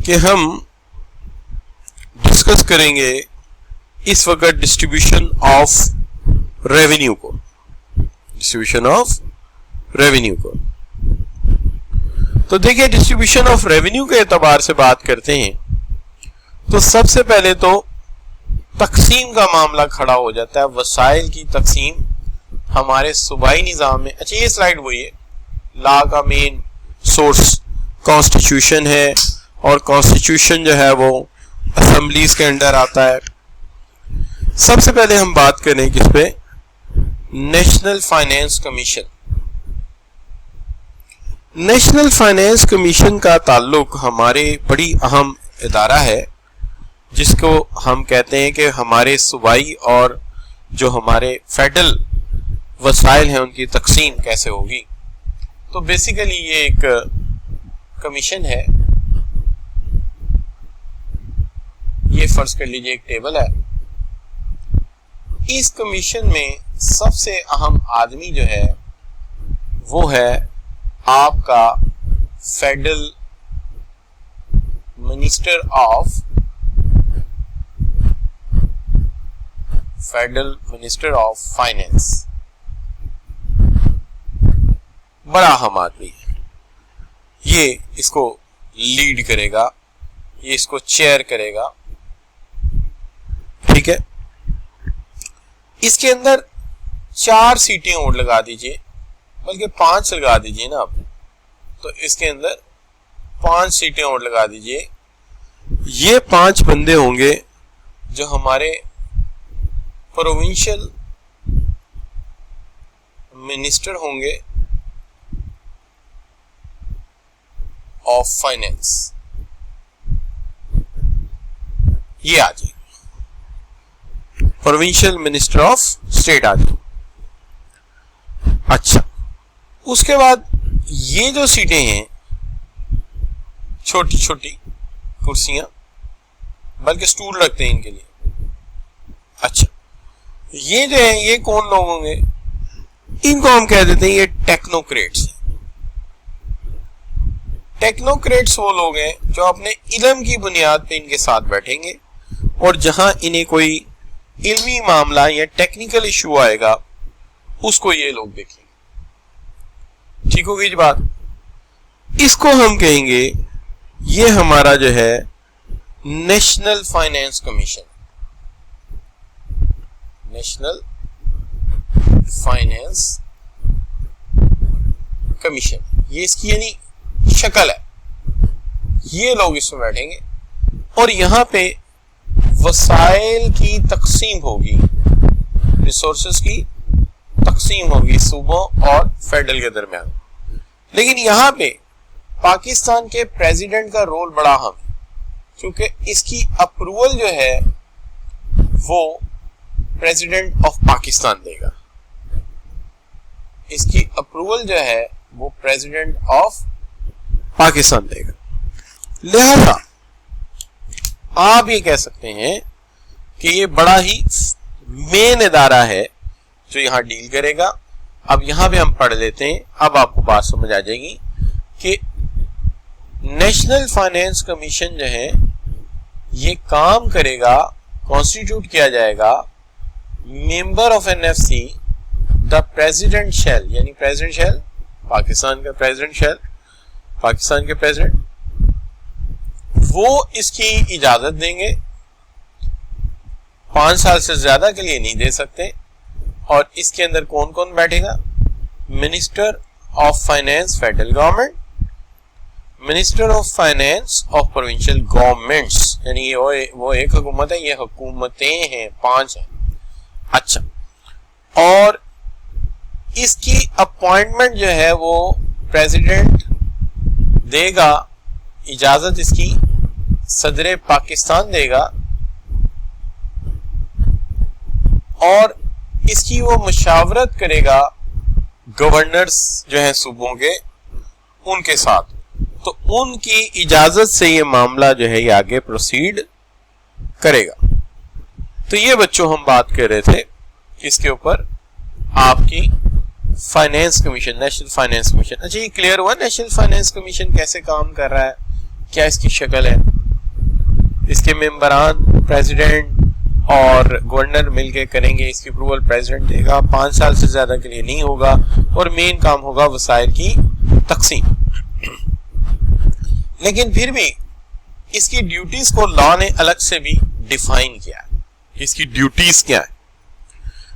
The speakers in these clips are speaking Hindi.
कि हम डिस्कस करेंगे इस वक्त डिस्ट्रीब्यूशन ऑफ रेवेन्यू को, डिस्ट्रीब्यूशन ऑफ रेवेन्यू को। तो देखिए, डिस्ट्रीब्यूशन ऑफ रेवेन्यू के एतबार से बात करते हैं तो सबसे पहले तो तकसीम का मामला खड़ा हो जाता है, वसाइल की तकसीम हमारे सूबाई निज़ाम में। अच्छा, ये स्लाइड वही है, लॉ का मेन सोर्स कॉन्स्टिट्यूशन है और कॉन्स्टिट्यूशन जो है वो असेंबलीज के अंडर आता है। सबसे पहले हम बात करें किस पे, national finance commission. National finance commission का ताल्लुक हमारे बड़ी अहम इदारा है जिसको हम कहते हैं कि हमारे सूबाई और जो हमारे फेडरल वसाइल हैं उनकी तकसीम कैसे होगी। तो बेसिकली ये एक कमीशन है, ये फर्ज कर लीजिए एक टेबल है। इस कमीशन में सबसे अहम आदमी जो है वो है आपका फेडरल मिनिस्टर ऑफ फाइनेंस। बड़ा अहम आदमी है, ये इसको लीड करेगा, ये इसको चेयर करेगा, ठीक है। इसके अंदर 4 सीटें और लगा दीजिए, बल्कि 5 लगा दीजिए ना आप, तो इसके अंदर 5 सीटें और लगा दीजिए। ये 5 बंदे होंगे जो हमारे प्रोविंशियल मिनिस्टर होंगे ऑफ फाइनेंस, ये आ जाए प्रोविंशियल मिनिस्टर ऑफ स्टेट आ जाए। अच्छा, उसके बाद ये जो सीटें हैं, छोटी छोटी कुर्सियां, बल्कि स्टूल रखते हैं इनके लिए। अच्छा, ये जो है ये कौन लोग होंगे, इनको हम कह देते हैं ये टेक्नोक्रेट्स। टेक्नोक्रेट्स वो लोग हैं जो अपने इल्म की बुनियाद पे इनके साथ बैठेंगे और जहां इन्हें कोई इल्मी मामला या टेक्निकल इशू आएगा उसको ये लोग देखेंगे। ठीक होगी जी बात। इसको हम कहेंगे, ये हमारा जो है national finance commission, national finance commission, ये इसकी यानी शक्ल है। ये लोग इसमें बैठेंगे और यहां पे वसाइल की तकसीम होगी, रिसोर्सेस की तकसीम होगी सूबों और फेडरल के दरमियान। लेकिन यहां पे पाकिस्तान के प्रेसिडेंट का रोल बड़ा अहम है, क्योंकि इसकी अप्रूवल जो है वो प्रेसिडेंट ऑफ पाकिस्तान देगा। इसकी अप्रूवल जो है वो प्रेसिडेंट ऑफ पाकिस्तान देगा। लिहाजा आप ये कह सकते हैं कि ये बड़ा ही मेन इदारा है जो यहां डील करेगा। अब यहां पे हम पढ़ लेते हैं, अब आपको बात समझ आ जाएगी कि नेशनल फाइनेंस कमीशन जो है ये काम करेगा, कॉन्स्टिट्यूट किया जाएगा, member of NFC the president शैल, यानी प्रेसिडेंट शैल पाकिस्तान का प्रेसिडेंट शैल, पाकिस्तान के प्रेसिडेंट वो इसकी इजाजत देंगे, 5 साल से ज्यादा के लिए नहीं दे सकते। और इसके अंदर कौन कौन बैठेगा, minister of finance federal government, minister of finance of provincial governments, यानी वो एक हुकूमत है, ये हुकूमतें हैं, 5 हैं। अच्छा, और इसकी अपॉइंटमेंट जो है वो प्रेसिडेंट देगा, इजाजत इसकी सदर पाकिस्तान देगा और इसकी वो मुशावरत करेगा गवर्नर्स जो हैं सूबों के, उनके साथ। तो उनकी इजाजत से ये मामला जो है ये आगे प्रोसीड करेगा। तो ये बच्चों हम बात कर रहे थे किसके ऊपर, आपकी finance commission, national finance commission. अच्छा, ये क्लियर हुआ नेशनल फाइनेंस कमीशन कैसे काम कर रहा है, क्या इसकी शक्ल है। इसके मेंबरान प्रेसिडेंट और गवर्नर मिलके करेंगे, इसकी अप्रूवल प्रेसिडेंट देगा, 5 साल से ज्यादा के लिए नहीं होगा और मेन काम होगा वसाइल की तकसीम। लेकिन फिर भी इसकी ड्यूटीज को लॉ ने अलग से भी डिफाइन किया है। इसकी ड्यूटीज क्या है?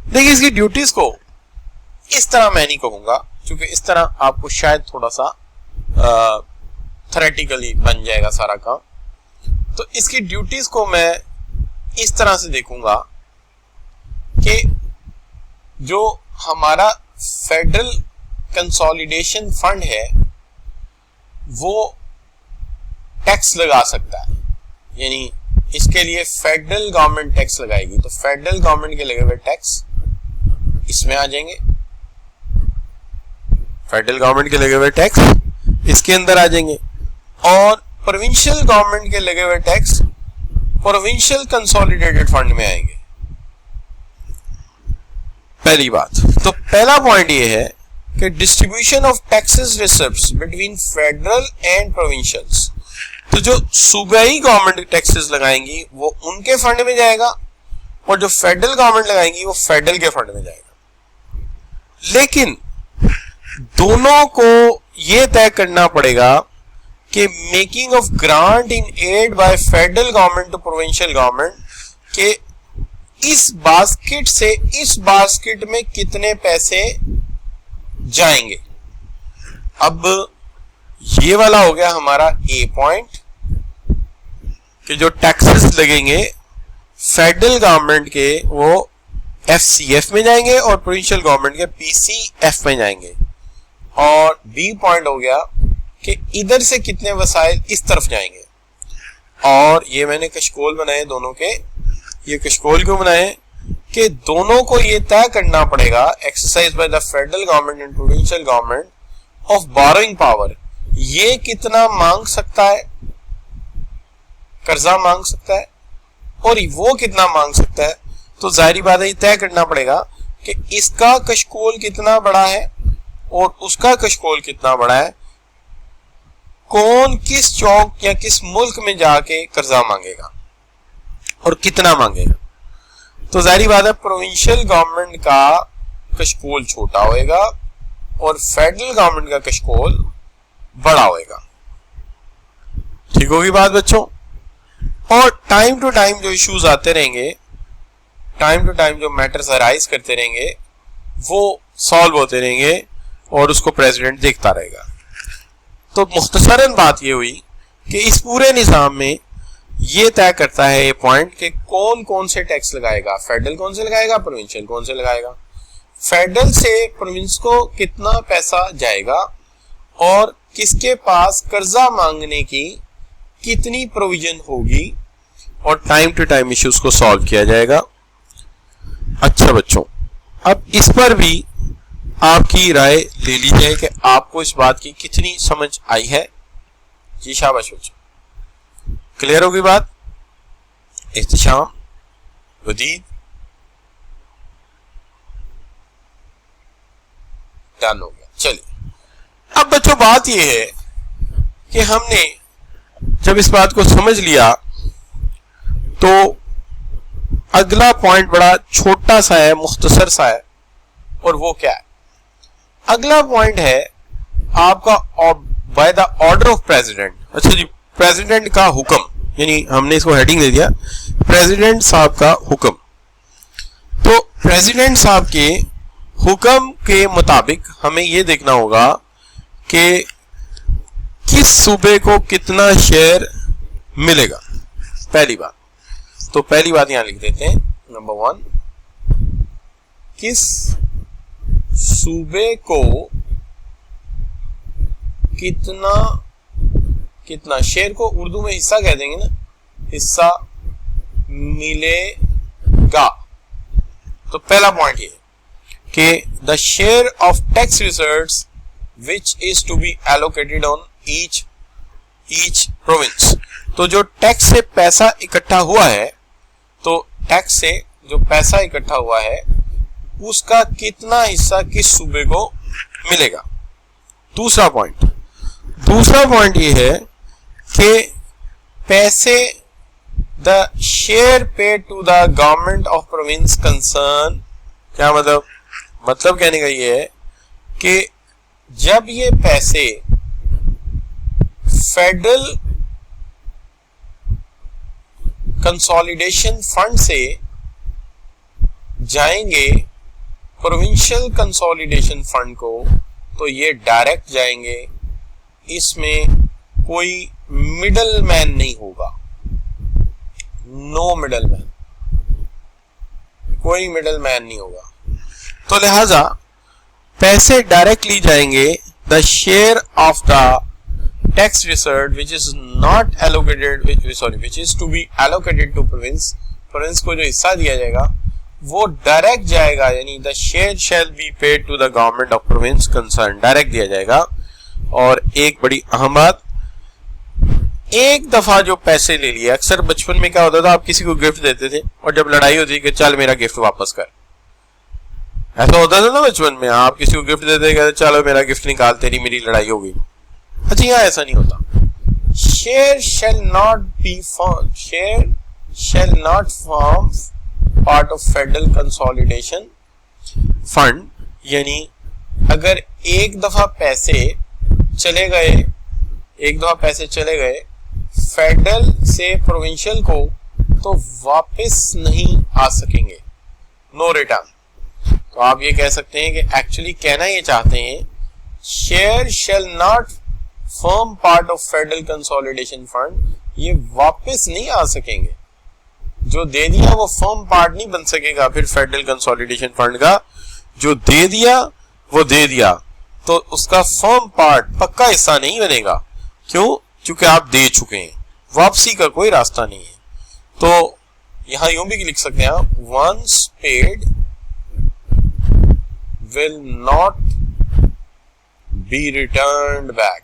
देखिए, इसकी ड्यूटीज को इस तरह मैं नहीं कहूंगा, क्योंकि इस तरह आपको शायद थोड़ा सा थ्योरेटिकली बन जाएगा सारा काम। तो इसकी ड्यूटीज को मैं इस तरह से देखूंगा कि जो हमारा फेडरल कंसोलिडेशन फंड है वो टैक्स लगा सकता है, यानी इसके लिए फेडरल गवर्नमेंट टैक्स लगाएगी, तो फेडरल गवर्नमेंट के लगे हुए टैक्स इसमें आ जाएंगे, फेडरल गवर्नमेंट के लगे हुए टैक्स इसके अंदर आ जाएंगे, और प्रोविंशियल गवर्नमेंट के लगे हुए टैक्स प्रोविंशियल कंसोलिडेटेड फंड में आएंगे। पहली बात तो पहला पॉइंट ये है कि distribution of taxes receipts between federal and provincials, तो जो सूबाई गवर्नमेंट टैक्सेस लगाएंगी वो उनके फंड में जाएगा और जो फेडरल गवर्नमेंट लगाएंगी वो फेडरल के फंड में जाएगा। लेकिन दोनों को यह तय करना पड़ेगा कि making of grant in aid by federal government to provincial government के इस बास्केट से इस बास्केट में कितने पैसे जाएंगे। अब ये वाला हो गया हमारा ए पॉइंट कि जो टैक्सेस लगेंगे फेडरल गवर्नमेंट के वो एफसीएफ में जाएंगे और प्रोविंशियल गवर्नमेंट के पीसीएफ में जाएंगे। और बी पॉइंट हो गया कि इधर से कितने वसाइल इस तरफ जाएंगे। और ये मैंने कशकोल बनाए दोनों के, ये कशकोल क्यों बनाए कि दोनों को ये तय करना पड़ेगा exercise by the federal government and provincial government of borrowing power, ये कितना मांग सकता है, कर्जा मांग सकता है, और वो कितना मांग सकता है। तो जाहिर बात है ये तय करना पड़ेगा कि इसका कशकोल कितना बड़ा है और उसका कशकोल कितना बड़ा है, कौन किस चौक या किस मुल्क में जाके कर्जा मांगेगा और कितना मांगेगा। तो जाहिर बात है प्रोविंशियल गवर्नमेंट का कशकोल छोटा होएगा और फेडरल गवर्नमेंट का कशकोल बड़ा होएगा। ठीक होगी बात बच्चों। और टाइम टू टाइम जो इश्यूज आते रहेंगे, टाइम टू टाइम जो मैटर्स अराइज करते रहेंगे वो सॉल्व होते रहेंगे और उसको प्रेसिडेंट देखता रहेगा। तो मुख्तसरन बात ये हुई कि इस पूरे निजाम में ये तय करता है ये पॉइंट कि कौन कौन से टैक्स लगाएगा, फेडरल कौन से लगाएगा, प्रोविंशियल कौन से लगाएगा, फेडरल से प्रोविंस को कितना पैसा जाएगा और किसके पास कर्जा मांगने की कितनी प्रोविजन होगी, और टाइम टू टाइम इश्यूज को सॉल्व किया जाएगा। अच्छा बच्चों, अब इस पर भी आपकी राय ले ली जाए कि आपको इस बात की कितनी समझ आई है। जी शाबाश बच्चों, क्लियर होगी बात। इख्तिशाम, वदीद, डन हो गया। चलिए अब बच्चों बात यह है कि हमने जब इस बात को समझ लिया तो अगला पॉइंट बड़ा छोटा सा है, मुख्तसर सा है, और वो क्या है? अगला पॉइंट है आपका by the order of president. अच्छा जी, प्रेसिडेंट का हुक्म, यानी हमने इसको हेडिंग दे दिया प्रेसिडेंट साहब का हुक्म। तो प्रेसिडेंट साहब के हुक्म के मुताबिक हमें यह देखना होगा कि किस सूबे को कितना शेयर मिलेगा। पहली बात, तो पहली बात यहां लिख देते हैं, नंबर 1, किस सूबे को कितना कितना शेयर को उर्दू में हिस्सा कह देंगे ना, हिस्सा मिलेगा। तो पहला पॉइंट ये कि the share of tax receipts which is to be allocated on each province. तो जो टैक्स से पैसा इकट्ठा हुआ है, तो टैक्स से जो पैसा इकट्ठा हुआ है उसका कितना हिस्सा किस सूबे को मिलेगा। दूसरा पॉइंट ये है कि पैसे the share paid to the government of province concern, क्या मतलब? मतलब कहने का ये है कि जब ये पैसे फेडरल कंसोलिडेशन फंड से जाएंगे प्रोविंशियल कंसोलिडेशन फंड को, तो ये डायरेक्ट जाएंगे, इसमें कोई मिडल मैन नहीं होगा, नो मिडल मैन, कोई मिडल मैन नहीं होगा। तो लिहाजा पैसे डायरेक्टली जाएंगे the share of the tax resort which is not allocated, which is to be allocated to province, province को जो हिस्सा दिया जाएगा वो डायरेक्ट जाएगा, यानी the share shall be paid to the government of province concern, direct दिया जाएगा। और एक बड़ी अहम बात, एक दफा जो पैसे ले लिए, अक्सर बचपन में क्या होता था, आप किसी को गिफ्ट देते थे और जब लड़ाई होती कि चल मेरा गिफ्ट वापस कर, ऐसा होता था ना बचपन में, आप किसी को गिफ्ट देते कहते चलो मेरा गिफ्ट निकाल, तेरी मेरी लड़ाई हो गई। अच्छा यहाँ ऐसा नहीं होता। Share shall not be form, share shell not form part of federal consolidation fund, यानी अगर एक दफा पैसे चले गए फेडरल से प्रोविंशियल को, तो वापस नहीं आ सकेंगे, नो रिटर्न। तो आप ये कह सकते हैं कि एक्चुअली कहना ये चाहते हैं share shell not form part of federal consolidation fund, ये वापस नहीं आ सकेंगे, जो दे दिया वो फर्म पार्ट नहीं बन सकेगा फिर फेडरल कंसोलिडेशन फंड का, जो दे दिया वो दे दिया, तो उसका फर्म पार्ट पक्का हिस्सा नहीं बनेगा। क्यों? क्योंकि आप दे चुके हैं, वापसी का कोई रास्ता नहीं है। तो यहां यूं भी लिख सकते हैं आप, once paid will not be returned back,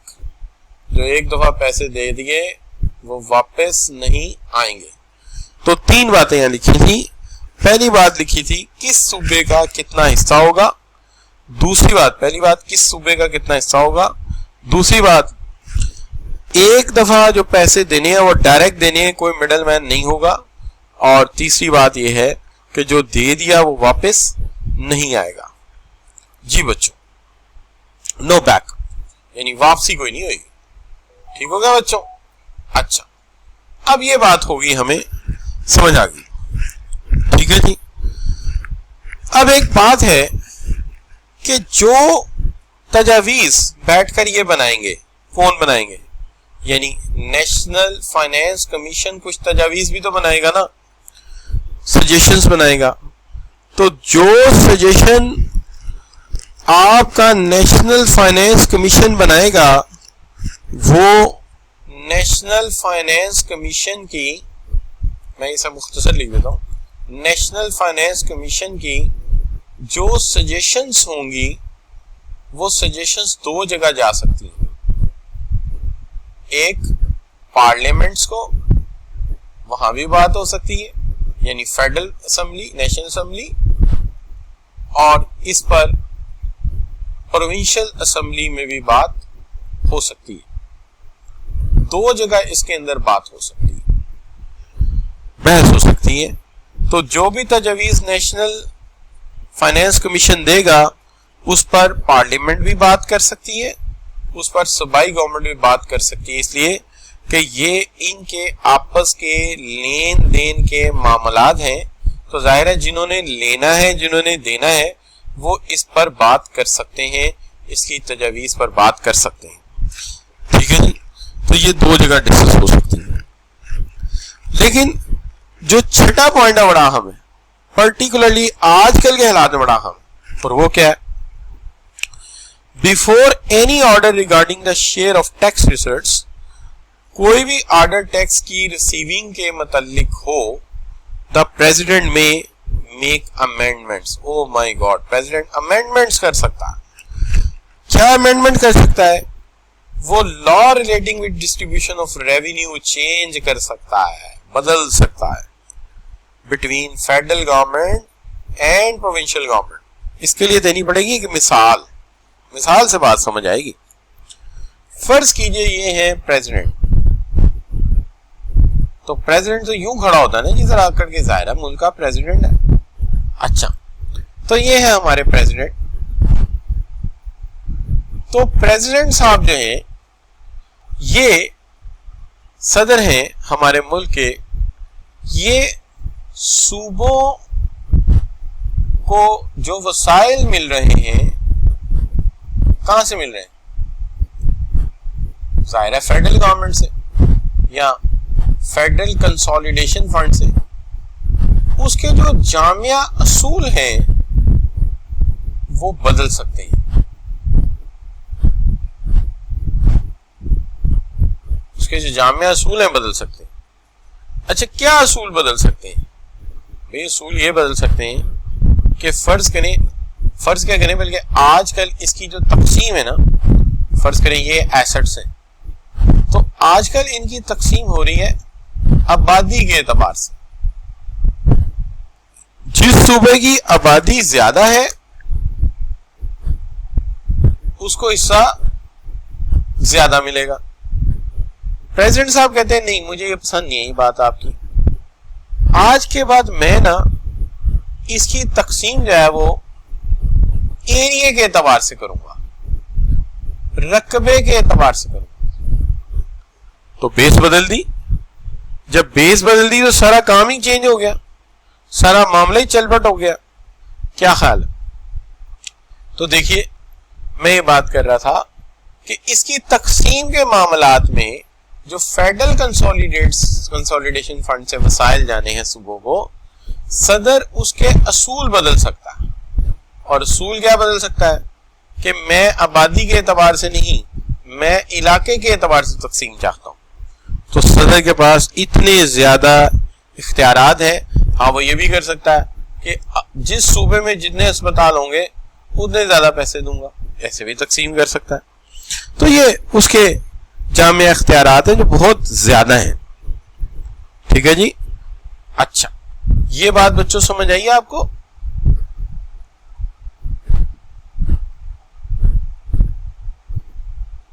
जो एक दफा पैसे दे दिए वो वापस नहीं आएंगे। तो तीन बातें यहां लिखी थी। पहली बात लिखी थी किस सूबे का कितना हिस्सा होगा, दूसरी बात, पहली बात किस सूबे का कितना हिस्सा होगा, दूसरी बात एक दफा जो पैसे देने हैं वो डायरेक्ट देने हैं, कोई मिडल मैन नहीं होगा, और तीसरी बात यह है कि जो दे दिया वो वापस नहीं आएगा। जी बच्चों, नो बैक, यानी वापसी कोई नहीं होगी। ठीक हो गया बच्चों? अच्छा, अब ये बात होगी हमें समझ आ गई, ठीक है जी। अब एक बात है कि जो तजावीज बैठकर ये बनाएंगे, कौन बनाएंगे? यानी नेशनल फाइनेंस कमीशन कुछ तजावीज भी तो बनाएगा ना, सजेशंस बनाएगा। तो जो सजेशन आपका नेशनल फाइनेंस कमीशन बनाएगा, वो नेशनल फाइनेंस कमीशन की, मैं इसे मुख्तसर लिख देता हूं, नेशनल फाइनेंस कमीशन की जो सजेशंस होंगी वो सजेशंस दो जगह जा सकती हैं, एक पार्लियामेंट्स को, वहां भी बात हो सकती है, यानी फेडरल असेंबली, नेशनल असेंबली, और इस पर प्रोविंशियल असेंबली में भी बात हो सकती है। दो जगह इसके अंदर बात हो सकती है, बहस हो सकती है। तो जो भी तजवीज नेशनल फाइनेंस कमीशन देगा उस पर पार्लियामेंट भी बात कर सकती है, उस पर सूबाई गवर्नमेंट भी बात कर सकती है, इसलिए कि ये इनके आपस के लेन देन के मामलात हैं। तो जाहिर है जिन्होंने लेना है, जिन्होंने देना है, वो इस पर बात कर सकते हैं, इसकी तजवीज पर बात कर सकते हैं। ठीक है जी, तो ये दो जगह डिस्कस हो सकती है। लेकिन जो छठा पॉइंट है बड़ा अहम है, पर्टिकुलरली आजकल के हालात में बड़ा अहम, और वो क्या है? Before any order regarding the share of tax receipts, कोई भी ऑर्डर टैक्स की रिसीविंग के मतलब हो, the president may make amendments. Oh my god, president amendments कर सकता है। क्या अमेंडमेंट कर सकता है? वो law relating with distribution of revenue change कर सकता है, बदल सकता है between federal government and provincial government. इसके लिए देनी पड़ेगी कि मिसाल से बात समझ आएगी। फर्ज कीजिए ये है प्रेसिडेंट, तो प्रेसिडेंट तो यूं खड़ा होता है ना जिस तरह करके, जाहिर है मुल्क का प्रेसिडेंट है। अच्छा, तो ये है हमारे प्रेसिडेंट। तो प्रेसिडेंट साहब जो है ये सदर हैं हमारे मुल्क के। ये सूबों को जो वसाइल मिल रहे हैं कहां से मिल रहे हैं? जाहिर है फेडरल गवर्नमेंट से या फेडरल कंसोलिडेशन फंड से। उसके जो जामिया असूल हैं वो बदल सकते हैं। उसके जो जामिया असूल हैं बदल सकते हैं। अच्छा, क्या असूल बदल सकते हैं? भाई असूल ये बदल सकते हैं कि फर्ज क्या करें, बल्कि आजकल इसकी जो तकसीम है ना, फर्ज करें ये एसेट्स हैं, तो आजकल इनकी तकसीम हो रही है आबादी के एतबार से। जिस सूबे की आबादी ज्यादा है उसको हिस्सा ज्यादा मिलेगा। प्रेसिडेंट साहब कहते हैं नहीं, मुझे ये पसंद नहीं है ये बात आपकी। आज के बाद मैं ना इसकी तकसीम जो है वो एरिया के एतबार से करूंगा, रकबे के एतबार से करूंगा। तो बेस बदल दी। जब बेस बदल दी तो सारा काम ही चेंज हो गया, सारा मामला ही चलपट हो गया। क्या ख्याल? तो देखिए, मैं ये बात कर रहा था कि इसकी तकसीम के मामलात में जो फेडरल कंसोलिडेशन फंड से वसाइल जाने हैं सूबों को, सदर उसके असूल बदल सकता है। और असूल क्या बदल सकता है कि मैं आबादी के एतबार से नहीं, मैं इलाके के एतबार से तकसीम चाहता हूं। तो सदर के पास इतने ज्यादा इख्तियारात है। हाँ, वो ये भी कर सकता है कि जिस सूबे में जितने अस्पताल होंगे उतने ज्यादा पैसे दूंगा, ऐसे भी तकसीम कर सकता है। तो ये उसके जामिया इख्तियारात हैं जो बहुत ज्यादा हैं। ठीक है जी। अच्छा, ये बात बच्चों समझ आई आपको?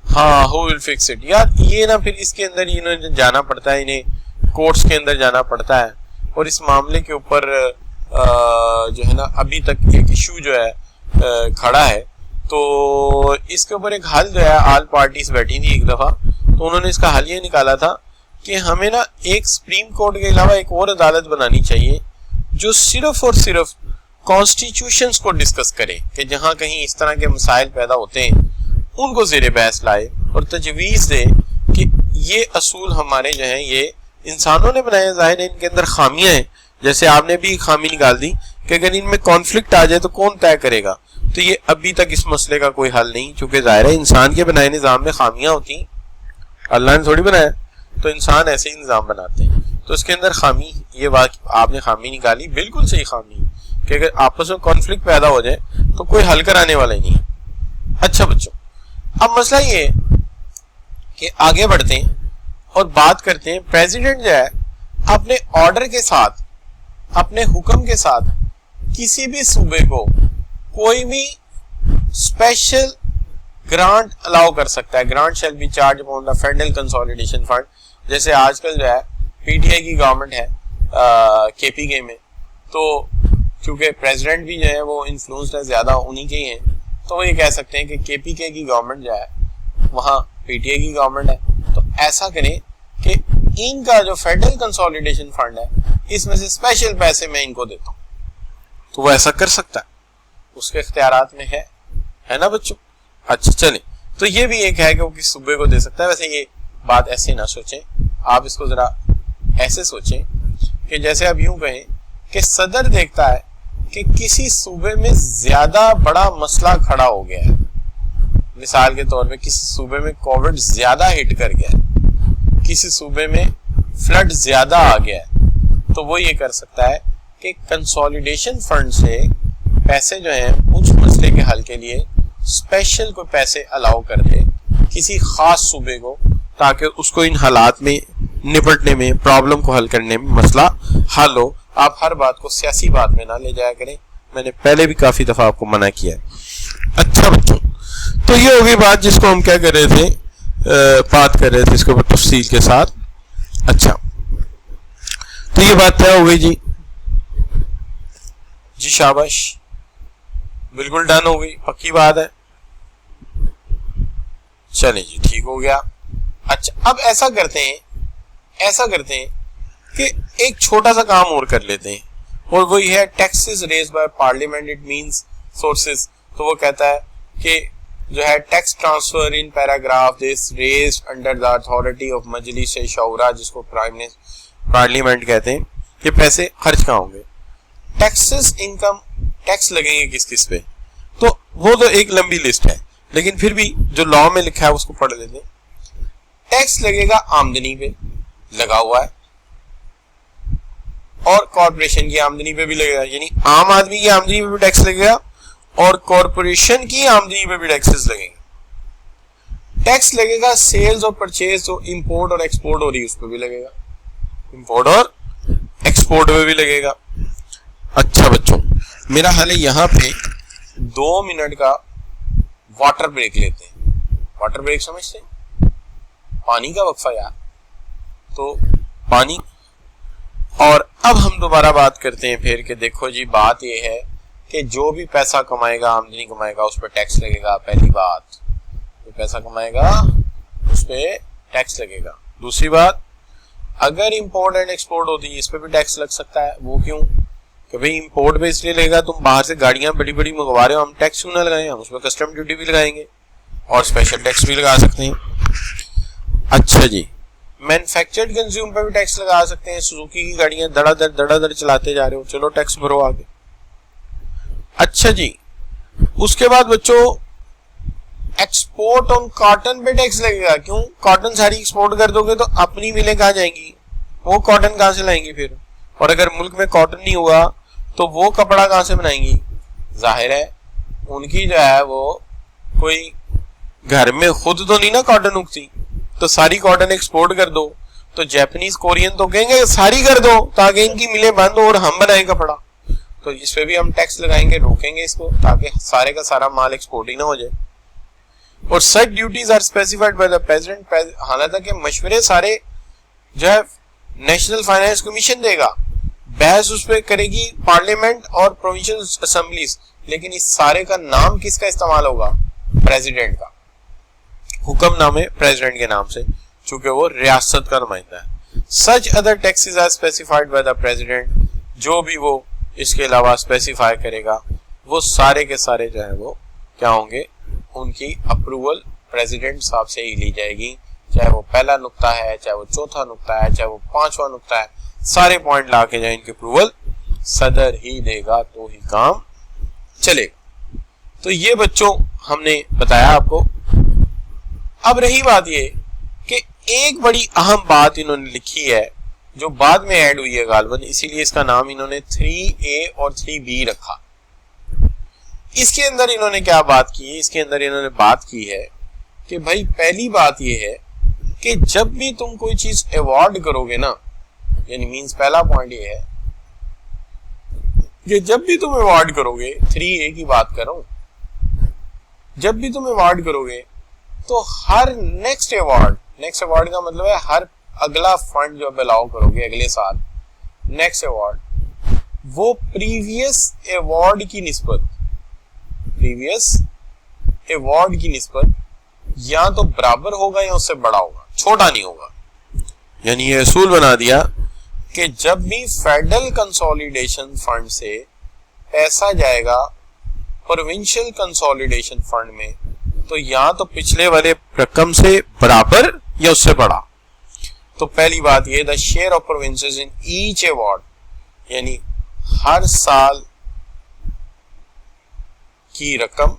हाँ, हु विल फिक्स इट। यार ये ना फिर इसके अंदर इन्हें जाना पड़ता है, इन्हें कोर्ट्स के अंदर जाना पड़ता है। और इस मामले के ऊपर जो है ना अभी तक एक इशू जो है खड़ा है। तो इसके ऊपर एक हल जो है, ऑल पार्टीज बैठी थी एक दफा, तो उन्होंने इसका हल ये निकाला था कि हमें ना एक सुप्रीम कोर्ट के अलावा एक और अदालत बनानी चाहिए जो सिर्फ और सिर्फ कॉन्स्टिट्यूशंस को डिस्कस करे, कि जहां कहीं इस तरह के मसाइल पैदा होते हैं उनको ज़ेरे बहस लाए और तजवीज़ दे कि ये असूल हमारे जो हैं ये इंसानों ने बनाए। जाहिर है इनके अंदर खामियां हैं, जैसे आपने भी खामी निकाल दी कि अगर इनमें कॉन्फ्लिक्ट आ जाए तो कौन तय करेगा। तो ये अभी तक इस मसले का कोई हल नहीं, क्योंकि जाहिर है इंसान के बनाए निज़ाम में खामियां होती, अल्लाह ने थोड़ी बनाया, तो इंसान ऐसे ही निज़ाम बनाते हैं। तो इसके अंदर खामी, ये बात आपने खामी निकाली, बिल्कुल सही खामी, कि अगर आपस में कॉन्फ्लिक्ट पैदा हो जाए तो कोई हल कराने वाला ही नहीं। अच्छा बच्चों, अब मसला ये कि आगे बढ़ते हैं और बात करते हैं। प्रेसिडेंट जो है अपने ऑर्डर के साथ, अपने हुक्म के साथ किसी भी सूबे को कोई भी स्पेशल ग्रांट अलाउ कर सकता है। Grant shall be charge upon the federal consolidation fund. जैसे आजकल जो है पीटीआई की गवर्नमेंट है केपीके में, तो क्योंकि प्रेसिडेंट भी जो है वो इन्फ्लुएंस्ड है, ज्यादा उन्हीं के ही हैं, तो वो ये कह सकते हैं कि केपीके की गवर्नमेंट जो है वहाँ पीटीआई की गवर्नमेंट है। तो ऐसा करें कि इनका जो फेडरल कंसोलिडेशन फंड है इसमें से स्पेशल पैसे मैं इनको देता हूँ, तो वो ऐसा कर सकता है, उसके इख्तियारात में है ना बच्चों। अच्छा चले, तो ये भी एक है कि वो किस सूबे को दे सकता है। वैसे ये बात ऐसे ना सोचें, आप इसको जरा ऐसे सोचें कि जैसे आप यूं कहें कि सदर देखता है कि किसी सूबे में ज्यादा बड़ा मसला खड़ा हो गया है। मिसाल के तौर पे किसी सूबे में कोविड ज्यादा हिट कर गया है, किसी सूबे में फ्लड ज्यादा आ गया है, तो वो ये कर सकता है कि कंसोलिडेशन फंड से पैसे जो हैं उस मसले के हल के लिए स्पेशल को पैसे अलाउ कर दे किसी खास सूबे को, ताकि उसको इन हालात में निपटने में, प्रॉब्लम को हल करने में मसला हल हो। आप हर बात को सियासी बात में ना ले जाया करें, मैंने पहले भी काफी दफा आपको मना किया है। अच्छा बच्चों, तो ये होगी बात जिसको हम क्या कर रहे थे, बात कर रहे थे इसके ऊपर तफसील के साथ। अच्छा, तो ये बात तय हो गई जी। जी शाबाश, बिल्कुल डन हो गई, पक्की बात है। चले जी, ठीक हो गया। अच्छा, अब ऐसा करते हैं कि एक छोटा सा काम और कर लेते हैं, और वही है taxes raise by parliament, it means sources. तो वो कहता है कि जो है tax transfer in paragraph this raised under the authority of Majlis Shura, जिसको पार्लियामेंट कहते हैं, ये पैसे खर्च कहाँ होंगे? टैक्सेस, इनकम टैक्स लगेंगे किस किस पे? तो वो तो एक लंबी लिस्ट है, लेकिन फिर भी जो लॉ में लिखा है उसको पढ़ लेते हैं। टैक्स लगेगा आमदनी पे, लगा हुआ है, और कॉर्पोरेशन की आमदनी पे भी लगेगा, यानी आम आदमी की आमदनी पे भी टैक्स लगेगा और कॉर्पोरेशन की आमदनी पे भी टैक्सेस लगेंगे। टैक्स लगेगा सेल्स और परचेज, जो इंपोर्ट और एक्सपोर्ट हो रही है उस पर भी लगेगा, इंपोर्ट और एक्सपोर्ट पे भी लगेगा। अच्छा बच्चों, मेरा हाल है यहाँ पे 2 मिनट का वाटर ब्रेक लेते हैं। वाटर ब्रेक समझते हैं? पानी का वक्फा यार, तो पानी। और अब हम दोबारा बात करते हैं फिर कि देखो जी, बात ये है कि जो भी पैसा कमाएगा, आमदनी कमाएगा, उस पर टैक्स लगेगा। पहली बात, जो पैसा कमाएगा उस पर टैक्स लगेगा। दूसरी बात, अगर इंपोर्ट एंड एक्सपोर्ट होती है इस पर भी टैक्स लग सकता है। वो क्यों? कि भाई इंपोर्ट पे इसलिए लगेगा, तुम बाहर से गाड़ियां बड़ी बड़ी मंगवा रहे हो, हम टैक्स क्यों ना लगाएं, हम उस पर कस्टम ड्यूटी भी लगाएंगे और स्पेशल टैक्स भी लगा सकते हैं। अच्छा जी, मैन्युफैक्चर्ड कंज्यूम पे भी टैक्स लगा सकते हैं। सुजुकी की गाड़ियां धड़ाधड़ चलाते जा रहे हो, चलो टैक्स भरो आगे। अच्छा जी, उसके बाद बच्चों एक्सपोर्ट ऑन कॉटन पे टैक्स लगेगा। क्यों? कॉटन सारी एक्सपोर्ट कर दोगे तो अपनी मिलें कहाँ जाएंगी, वो कॉटन कहाँ से लाएंगी फिर? और अगर मुल्क में कॉटन नहीं हुआ तो वो कपड़ा कहाँ से बनाएंगी? जाहिर है उनकी जो है वो कोई घर में खुद तो नहीं ना कॉटन उगती, तो सारी कॉटन एक्सपोर्ट कर दो तो जापानीज कोरियन तो कहेंगे सारी कर दो ताकि इनकी मिलें बंद हो और हम बनाएं कपड़ा। तो इस पे भी हम टैक्स लगाएंगे, रोकेंगे इसको, ताकि सारे का सारा माल एक्सपोर्ट ही ना हो जाए। और such duties are specified by the president. हालांकि मशवरे सारे जो है नेशनल फाइनेंस कमीशन देगा, बहस उस पर करेगी पार्लियामेंट और प्रोविंशियल असेंबलीज, लेकिन इस सारे का नाम किसका इस्तेमाल होगा? प्रेसिडेंट का। हुक्मनामे प्रेसिडेंट के नाम से, चूंकि वो रियासत का नुमाइंदा है। Such other taxes are specified by the president, जो भी वो इसके अलावा स्पेसिफाई करेगा वो सारे के सारे जो है वो क्या होंगे? उनकी अप्रूवल प्रेसिडेंट साहब से ही ली जाएगी, चाहे वो पहला नुक्ता है, चाहे वो चौथा नुक्ता है, चाहे वो 5वां नुक्ता है, सारे पॉइंट ला के जाए इनकी अप्रूवल सदर ही देगा तो ही काम चलेगा। तो ये बच्चों हमने बताया आपको। अब रही बात ये कि एक बड़ी अहम बात इन्होंने लिखी है जो बाद में ऐड हुई है गालबन, इसीलिए इसका नाम इन्होंने 3A और 3B रखा। इसके अंदर इन्होंने क्या बात की है? इसके अंदर इन्होंने बात की है कि भाई पहली बात ये है कि जब भी तुम कोई चीज अवॉर्ड करोगे ना, यानी मींस पहला पॉइंट ये है कि जब भी तुम अवॉर्ड करोगे, 3A की बात कर रहा हूं, जब भी तुम अवॉर्ड करोगे तो हर नेक्स्ट अवार्ड का मतलब है हर अगला फंड जो अलाउ करोगे अगले साल, नेक्स्ट अवार्ड, वो प्रीवियस अवार्ड की निस्बत या तो बराबर होगा या उससे बड़ा होगा, छोटा नहीं होगा। यानी ये असूल बना दिया कि जब भी फेडरल कंसोलिडेशन फंड से पैसा जाएगा प्रोविंशियल कंसोलिडेशन फंड में, तो या तो पिछले वाले रकम से बराबर या उससे बड़ा। तो पहली बात ये, the share of provinces in each award, यानी हर साल की रकम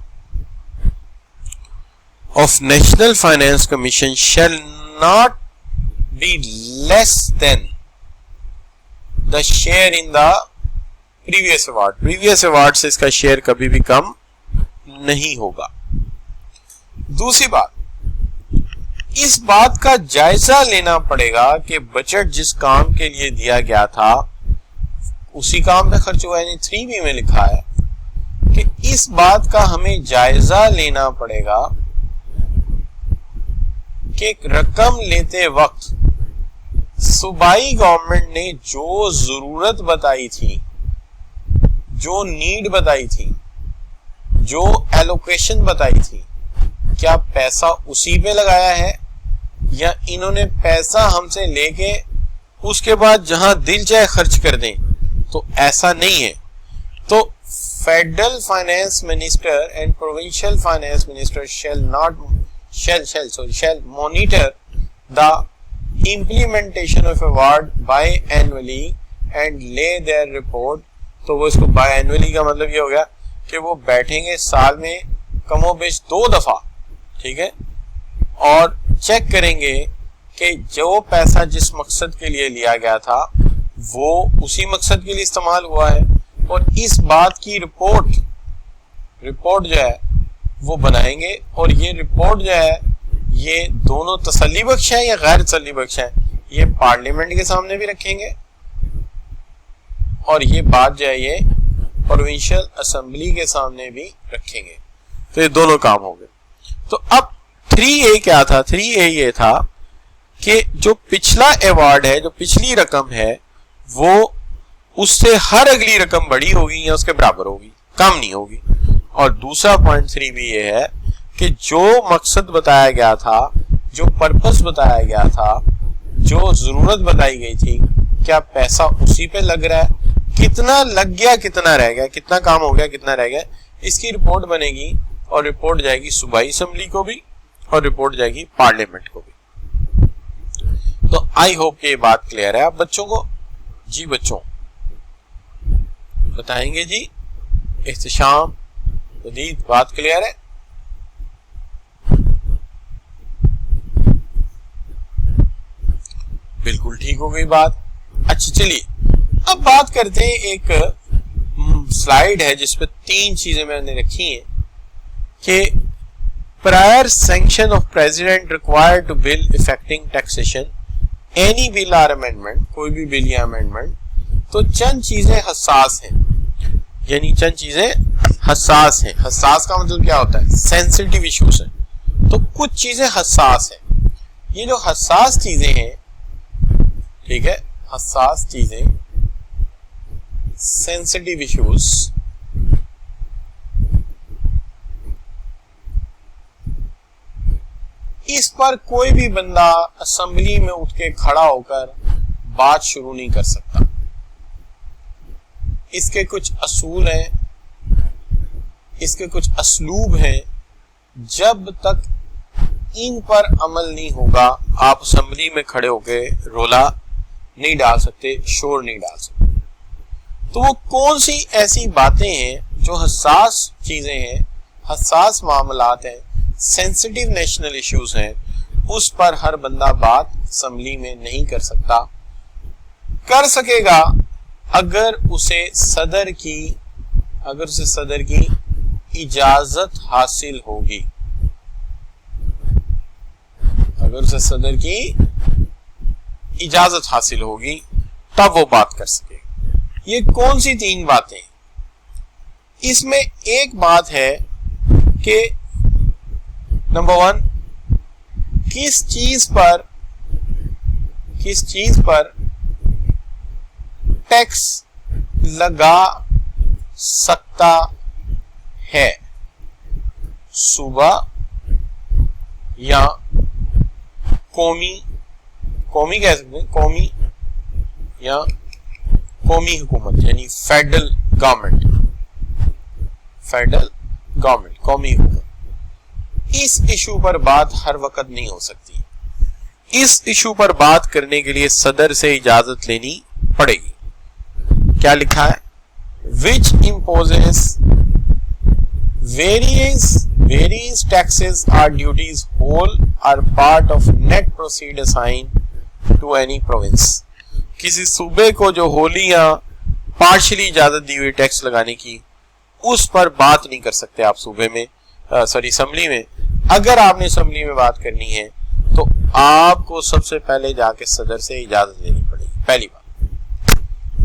of national finance commission shall not be less than the share in the previous award. Previous award से इसका शेयर कभी भी कम नहीं होगा। दूसरी बात, इस बात का जायजा लेना पड़ेगा कि बजट जिस काम के लिए दिया गया था उसी काम पे खर्च हुआ, यानी 3B में लिखा है कि इस बात का हमें जायजा लेना पड़ेगा कि रकम लेते वक्त सूबाई गवर्नमेंट ने जो जरूरत बताई थी, जो नीड बताई थी, जो एलोकेशन बताई थी, क्या पैसा उसी पे लगाया है या इन्होंने पैसा हमसे लेके उसके बाद जहां दिल चाहे खर्च कर दें? तो ऐसा नहीं है। तो federal finance minister and provincial finance minister shall monitor the implementation of award biannually and lay their report। तो वो इसको biannually का मतलब ये हो गया कि वो बैठेंगे साल में कमोबेश 2 दफा, ठीक है, और चेक करेंगे कि जो पैसा जिस मकसद के लिए लिया गया था वो उसी मकसद के लिए इस्तेमाल हुआ है, और इस बात की रिपोर्ट जो है वो बनाएंगे। और ये रिपोर्ट जो है ये दोनों तसल्ली बख्श है या गैर तसल्ली बख्श है, ये पार्लियामेंट के सामने भी रखेंगे और ये बात जो है ये प्रोविंशियल असेंबली के सामने भी रखेंगे। तो ये दोनों काम हो गए। तो अब 3A क्या था? 3A ये था कि जो पिछला अवार्ड है, जो पिछली रकम है, वो उससे हर अगली रकम बड़ी होगी या उसके बराबर होगी, कम नहीं होगी। और दूसरा पॉइंट 3B ये है कि जो मकसद बताया गया था, जो पर्पस बताया गया था, जो जरूरत बताई गई थी, क्या पैसा उसी पे लग रहा है, कितना लग गया, कितना रह गया, कितना काम हो गया, कितना रह गया, इसकी रिपोर्ट बनेगी और रिपोर्ट जाएगी सूबाई असेंबली को भी और रिपोर्ट जाएगी पार्लियामेंट को भी। तो आई होप कि ये बात क्लियर है आप बच्चों को। जी बच्चों बताएंगे जी, इख्तिशाम जदीद, बात क्लियर है? बिल्कुल ठीक हो गई बात। अच्छा चलिए अब बात करते हैं, एक स्लाइड है जिसपे 3 चीजें मैंने रखी हैं कि prior sanction of president required to bill affecting taxation any bill or amendment, कोई भी बिल या अमेंडमेंट। तो चंद चीजें हसास हैं, यानी चंद चीजें हसास हैं। हसास का मतलब क्या होता है? सेंसिटिव इश्यूज है। तो कुछ चीजें हसास हैं। ये जो हसास चीजें हैं, ठीक है, हसास चीजें, सेंसिटिव इश्यूज, इस पर कोई भी बंदा असेंबली में उठ के खड़ा होकर बात शुरू नहीं कर सकता। इसके कुछ असूल हैं, इसके कुछ असलूब हैं। जब तक इन पर अमल नहीं होगा आप असेंबली में खड़े होके रोला नहीं डाल सकते, शोर नहीं डाल सकते। तो वो कौन सी ऐसी बातें हैं जो हसास चीजें हैं, हसास मामलात हैं, सेंसिटिव नेशनल इश्यूज हैं, उस पर हर बंदा बात असेंबली में नहीं कर सकता। कर सकेगा अगर उसे सदर की इजाजत हासिल होगी। अगर उसे सदर की इजाजत हासिल होगी तब वो बात कर सकेगा। ये कौन सी 3 बातें? इसमें एक बात है कि नंबर 1, किस चीज पर टैक्स लगा सकता है, सूबा या कौमी कह सकते हैं, कौमी या कौमी हुकूमत, यानी फेडरल गवर्नमेंट, कौमी हुकूमत। इस इशू पर बात हर वक्त नहीं हो सकती। इस इशू पर बात करने के लिए सदर से इजाजत लेनी पड़ेगी। क्या लिखा है? Which imposes various taxes or duties whole or part of net proceed assigned to any province। किसी सूबे को जो होली या पार्शियली इजाजत दी हुई टैक्स लगाने की, उस पर बात नहीं कर सकते आप सूबे में, असेंबली में। अगर आपने असेंबली में बात करनी है तो आपको सबसे पहले जाके सदर से इजाजत लेनी पड़ेगी, पहली बात।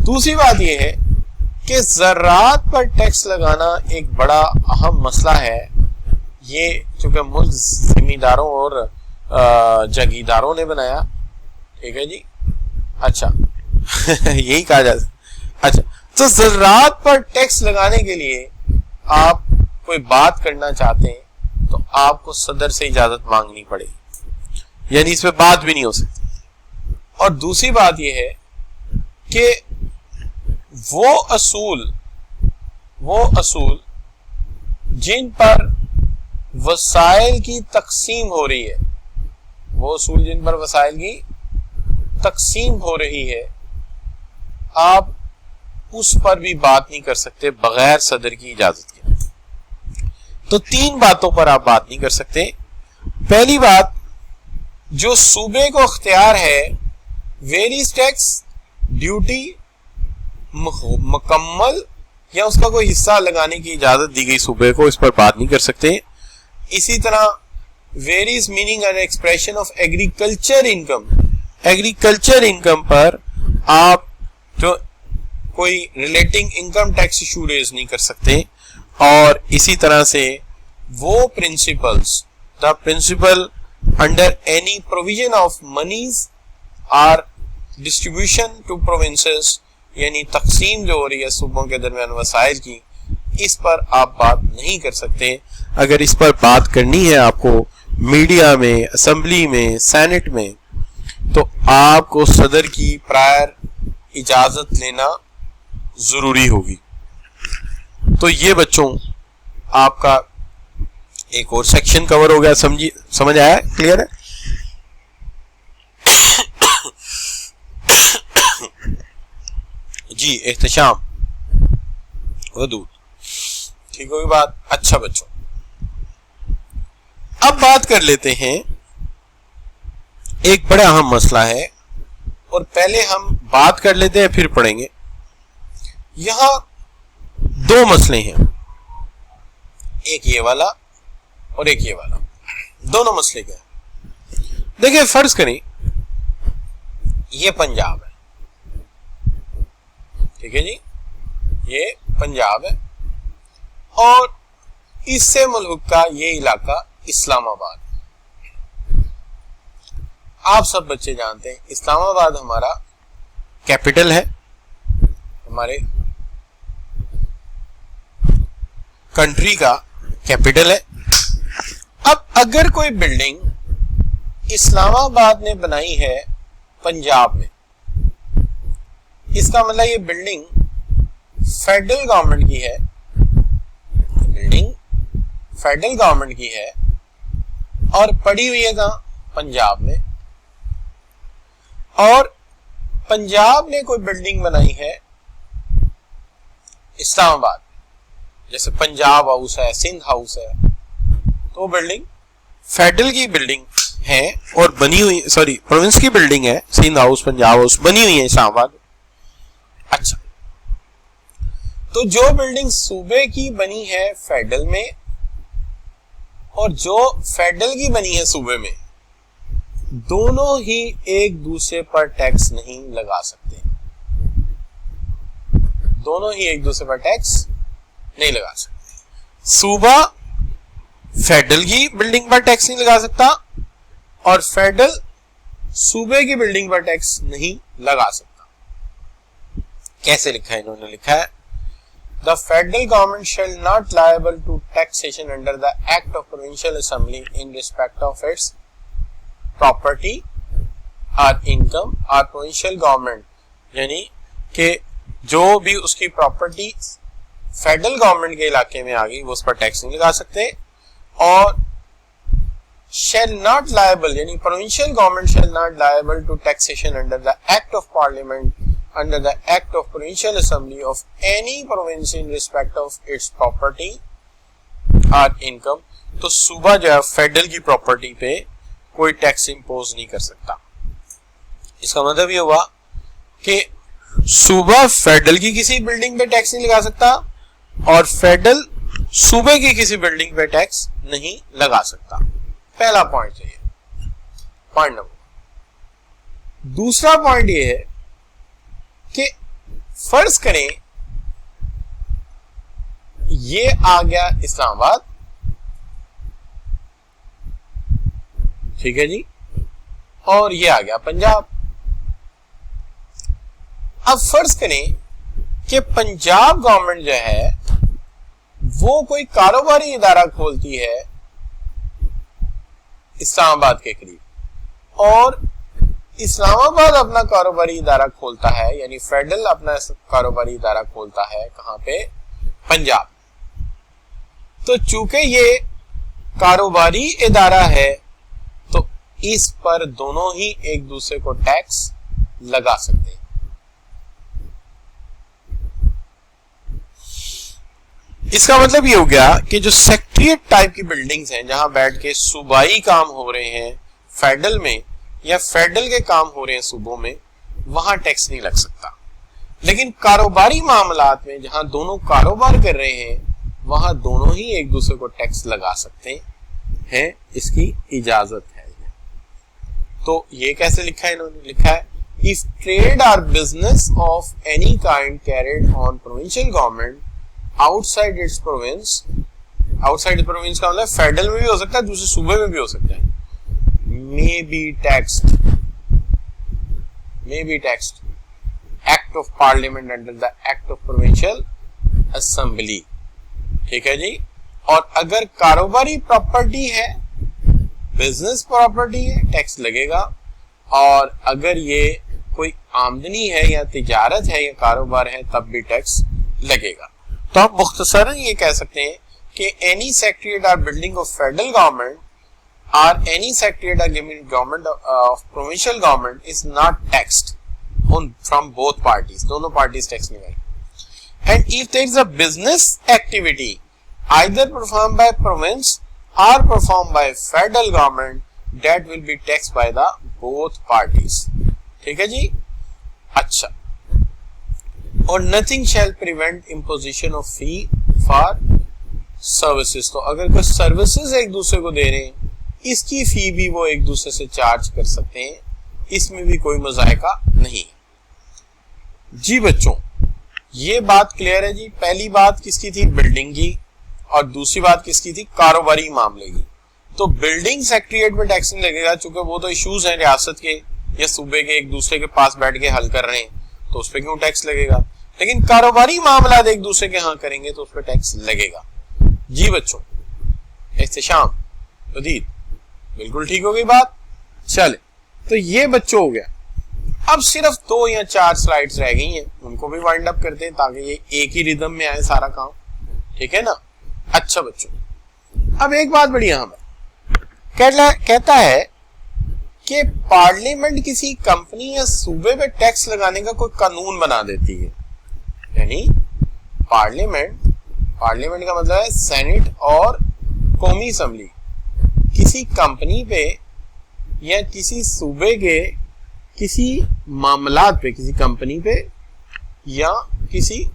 दूसरी बात यह है कि ज़राअत पर टैक्स लगाना एक बड़ा अहम मसला है। ये चूंकि मुल्क जिम्मेदारों और जागीरदारों ने बनाया, ठीक है जी, अच्छा यही कहा जा सकता। अच्छा, तो ज़रात पर टैक्स लगाने के लिए आप कोई बात करना चाहते हैं तो आपको सदर से इजाजत मांगनी पड़ेगी, यानी इसमें बात भी नहीं हो सकती। और दूसरी बात यह है कि वो असूल जिन पर वसाइल की तकसीम हो रही है, वो असूल जिन पर वसाइल की तकसीम हो रही है, आप उस पर भी बात नहीं कर सकते बगैर सदर की इजाजत के। तो 3 बातों पर आप बात नहीं कर सकते। पहली बात, जो सूबे को अख्तियार है वेरीज टैक्स ड्यूटी मुकम्मल या उसका कोई हिस्सा लगाने की इजाजत दी गई सूबे को, इस पर बात नहीं कर सकते। इसी तरह varies meaning and expression of agriculture income पर आप जो कोई relating income tax issue raise नहीं कर सकते। और इसी तरह से वो principles, the principle under any provision of moneys are distribution to provinces, यानी तकसीम जो हो रही है सूबों के दरमियान वसाइल की, इस पर आप बात नहीं कर सकते। अगर इस पर बात करनी है आपको मीडिया में, असेंबली में, सेनेट में, तो आपको सदर की प्रायर इजाजत लेना जरूरी होगी। तो ये बच्चों आपका एक और सेक्शन कवर हो गया। समझ आया? क्लियर है? जी एहतशाम वदूद, ठीक होगी बात? अच्छा बच्चों, अब बात कर लेते हैं, एक बड़ा अहम मसला है और पहले हम बात कर लेते हैं फिर पढ़ेंगे। यहां 2 मसले हैं, एक ये वाला और एक ये वाला। दोनों मसले क्या है? देखिए, फर्ज करें ये पंजाब है, ठीक है जी, ये पंजाब है और इससे मुल्का ये इलाका इस्लामाबाद। आप सब बच्चे जानते हैं इस्लामाबाद हमारा कैपिटल है, हमारे कंट्री का कैपिटल है। अब अगर कोई बिल्डिंग इस्लामाबाद ने बनाई है पंजाब में, इसका मतलब ये बिल्डिंग फेडरल गवर्नमेंट की है, बिल्डिंग फेडरल गवर्नमेंट की है और पड़ी हुई है कहां? पंजाब में। और पंजाब ने कोई बिल्डिंग बनाई है इस्लामाबाद, जैसे पंजाब हाउस है, सिंध हाउस है, तो बिल्डिंग फेडरल की बिल्डिंग है और बनी हुई, सॉरी प्रोविंस की बिल्डिंग है, सिंध हाउस, पंजाब हाउस बनी हुई है इस्लामाबाद। अच्छा, तो जो बिल्डिंग सूबे की बनी है फेडरल में और जो फेडरल की बनी है सूबे में, दोनों ही एक दूसरे पर टैक्स नहीं लगा सकते, दोनों ही एक दूसरे पर टैक्स नहीं लगा सकते। सूबा फेडरल की बिल्डिंग पर टैक्स नहीं लगा सकता और फेडरल सूबे की बिल्डिंग पर टैक्स नहीं लगा सकता। कैसे लिखा है? इन्होंने लिखा है The federal government shall not liable to taxation under the Act of Provincial Assembly in respect of its property or income or provincial government, यानी कि जो भी उसकी प्रॉपर्टी फेडरल गवर्नमेंट के इलाके में आ गई वो उस पर टैक्स नहीं लगा सकते। और shall not liable यानी provincial government shall not liable to taxation under the Act of Parliament under the Act of Provincial Assembly of any province in respect of its property or income। तो सूबा जो है फेडरल की प्रॉपर्टी पे कोई टैक्स इंपोज नहीं कर सकता। इसका मतलब ये हुआ कि सूबा फेडरल की किसी बिल्डिंग पे टैक्स नहीं लगा सकता और फेडरल सूबे की किसी बिल्डिंग पे टैक्स नहीं लगा सकता। पहला पॉइंट है, पॉइंट नंबर। दूसरा पॉइंट ये है कि फर्ज करें ये आ गया इस्लामाबाद, ठीक है जी, और ये आ गया पंजाब। अब फर्ज करें कि पंजाब गवर्नमेंट जो है वो कोई कारोबारी इदारा खोलती है इस्लामाबाद के करीब, और इस्लामाबाद अपना कारोबारी इदारा खोलता है, यानी फेडरल अपना कारोबारी इदारा खोलता है कहां पे, पंजाब। तो चूंकि ये कारोबारी इदारा है तो इस पर दोनों ही एक दूसरे को टैक्स लगा सकते हैं। इसका मतलब ये हो गया कि जो सेक्रेटरीट टाइप की बिल्डिंग्स हैं जहां बैठ के सूबाई काम हो रहे हैं फेडरल में, या फेडरल के काम हो रहे हैं सूबों में, वहां टैक्स नहीं लग सकता। लेकिन कारोबारी मामलात में जहां दोनों कारोबार कर रहे हैं वहां दोनों ही एक दूसरे को टैक्स लगा सकते हैं, इसकी इजाजत है। तो ये कैसे लिखा है इन्होंने, लिखा है इफ ट्रेड और business of any kind carried on provincial government outside it's province, outside province का मतलब फेडरल में भी हो सकता है, दूसरे सूबे में भी हो सकता है, may be taxed act of parliament under the act of provincial assembly। ठीक है जी। और अगर कारोबारी प्रॉपर्टी है, बिजनेस प्रॉपर्टी है, टैक्स लगेगा, और अगर ये कोई आमदनी है या तिजारत है या कारोबार है तब भी टैक्स लगेगा। तो हम मुख्तसरन ये कह सकते हैं कि एनी सेक्रेटरीट और building of federal government or any secretariat or government of provincial government is not taxed on from both parties, दोनों parties tax नहीं करेंगे। And if there is a business activity either performed by province or performed by federal government, that will be taxed by the both parties। ठीक है जी। अच्छा, और nothing shall prevent imposition of fee for services। तो अगर कोई सर्विसेज एक दूसरे को दे रहे हैं, इसकी फी भी वो एक दूसरे से चार्ज कर सकते हैं, इसमें भी कोई मजायका नहीं जी। बच्चों ये बात क्लियर है जी। पहली बात किसकी थी, बिल्डिंग की, और दूसरी बात किसकी थी, कारोबारी मामले की। तो बिल्डिंग सेक्रेटरीट में टैक्स नहीं लगेगा, चूंकि वो तो इश्यूज हैं रियासत के या सूबे के एक दूसरे के पास बैठ के हल कर रहे हैं, तो उस पर क्यों टैक्स लगेगा। लेकिन कारोबारी मामला एक दूसरे के यहाँ करेंगे तो उस पर टैक्स लगेगा जी। बच्चों एहतशाम वदीद, बिल्कुल ठीक हो गई बात। चले, तो ये बच्चों हो गया। अब सिर्फ 2 या 4 स्लाइड्स रह गई हैं, उनको भी वाइंड अप करते हैं ताकि ये एक ही रिदम में आए सारा काम। ठीक है ना। अच्छा बच्चों, अब एक बात बड़ी अहम है, कहता है कि पार्लियामेंट किसी कंपनी या सूबे पे टैक्स लगाने का कोई कानून बना देती है। यानी पार्लियामेंट का मतलब है सेनेट और कौमी असम्बली किसी कंपनी पे या किसी सूबे के किसी मामलात पे, किसी कंपनी पे या किसी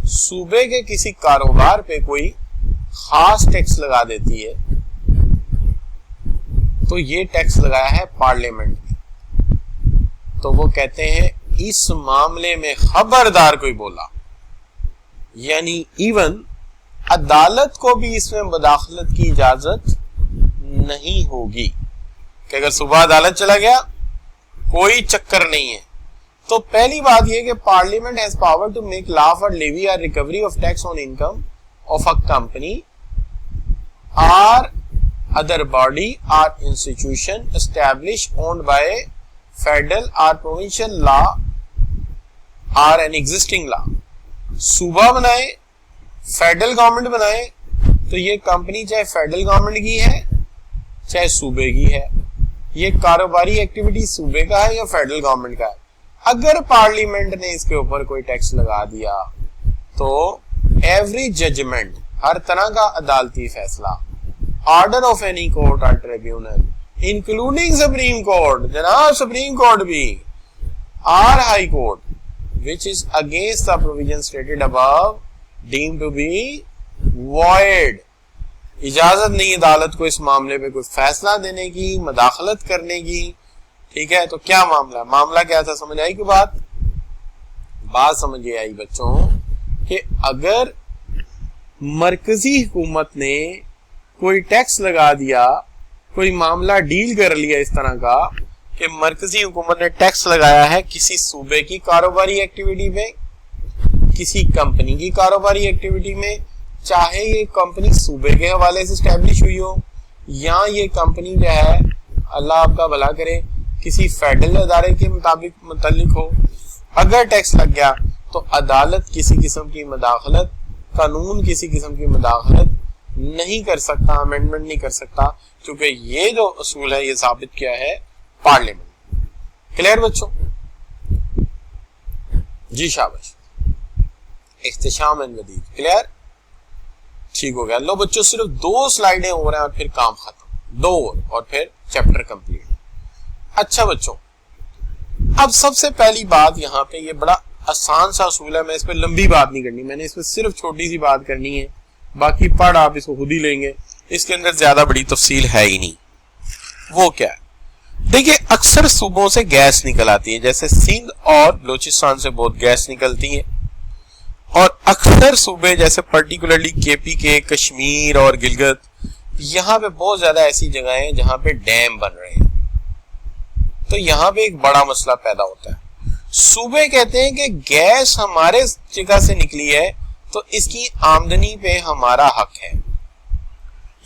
सूबे के किसी कारोबार पे कोई खास टैक्स लगा देती है, तो ये टैक्स लगाया है पार्लियामेंट ने। तो वो कहते हैं इस मामले में खबरदार कोई बोला, यानी इवन अदालत को भी इसमें मुदाखलत की इजाजत नहीं होगी कि अगर सुबह अदालत चला गया कोई चक्कर नहीं है। तो पहली बात यह कि parliament has power to make law for levy और recovery of tax on income of a company और अदर बॉडी और institution established owned by federal और प्रोविंशियल लॉ और एन एग्जिस्टिंग लॉ। सूबा बनाए, फेडरल गवर्नमेंट बनाए, तो ये कंपनी चाहे फेडरल गवर्नमेंट की है चाहे सूबे की है, ये कारोबारी एक्टिविटी सूबे का है या फेडरल गवर्नमेंट का है। अगर पार्लियामेंट ने इसके ऊपर कोई टैक्स लगा दिया तो एवरी जजमेंट, हर तरह का अदालती फैसला, ऑर्डर ऑफ एनी कोर्ट और ट्रिब्यूनल इंक्लूडिंग सुप्रीम कोर्ट, जनाब सुप्रीम कोर्ट भी, और high court, which is against the provision stated above deemed to be void। इजाजत नहीं अदालत को इस मामले पे कोई फैसला देने की, मदाखलत करने की। ठीक है, तो क्या मामला क्या था, समझ आई की बात समझ आई बच्चों कि अगर मरकजी हुकूमत ने कोई टैक्स लगा दिया, कोई मामला डील कर लिया इस तरह का कि मरकजी हुकूमत ने टैक्स लगाया है किसी सूबे की कारोबारी एक्टिविटी में, किसी कंपनी की कारोबारी एक्टिविटी में, चाहे ये कंपनी सूबे के हवाले से स्टैब्लिश हुई हो या ये कंपनी जो है अल्लाह आपका भला करे किसी फेडरल अदारे के मुताबिक मुतल्लिक हो। अगर टैक्स लग गया तो अदालत किसी किस्म की मुदाखलत, कानून किसी किस्म की मुदाखलत नहीं कर सकता, अमेंडमेंट नहीं कर सकता, क्योंकि ये जो असूल है ये साबित किया है पार्लियामेंट। क्लियर बच्चों? जी शाबाश, इख्तिशाम एंड वदीद। क्लियर? ठीक हो गया। लो बच्चों सिर्फ 2 स्लाइडें हो रहे हैं और फिर काम खत्म, 2 और फिर चैप्टर कंप्लीट। अच्छा बच्चों, अब सबसे पहली बात यहाँ पे, ये बड़ा आसान सा असूल है, मैं इस पे लंबी बात नहीं करनी, मैंने इस पे सिर्फ छोटी सी बात करनी है, बाकी पढ़ आप इसको खुद ही लेंगे, इसके अंदर ज्यादा बड़ी तफसील है ही नहीं। वो क्या है? देखिए, अक्सर सूबों से गैस निकल आती है, जैसे सिंध और बलोचिस्तान से बहुत गैस निकलती है, और अक्सर सूबे जैसे पर्टिकुलरली केपी के, कश्मीर और गिलगित, यहाँ पे बहुत ज्यादा ऐसी जगह हैं जहां पे डैम बन रहे हैं, तो यहाँ पे एक बड़ा मसला पैदा होता है। सूबे कहते हैं कि गैस हमारे जगह से निकली है तो इसकी आमदनी पे हमारा हक है,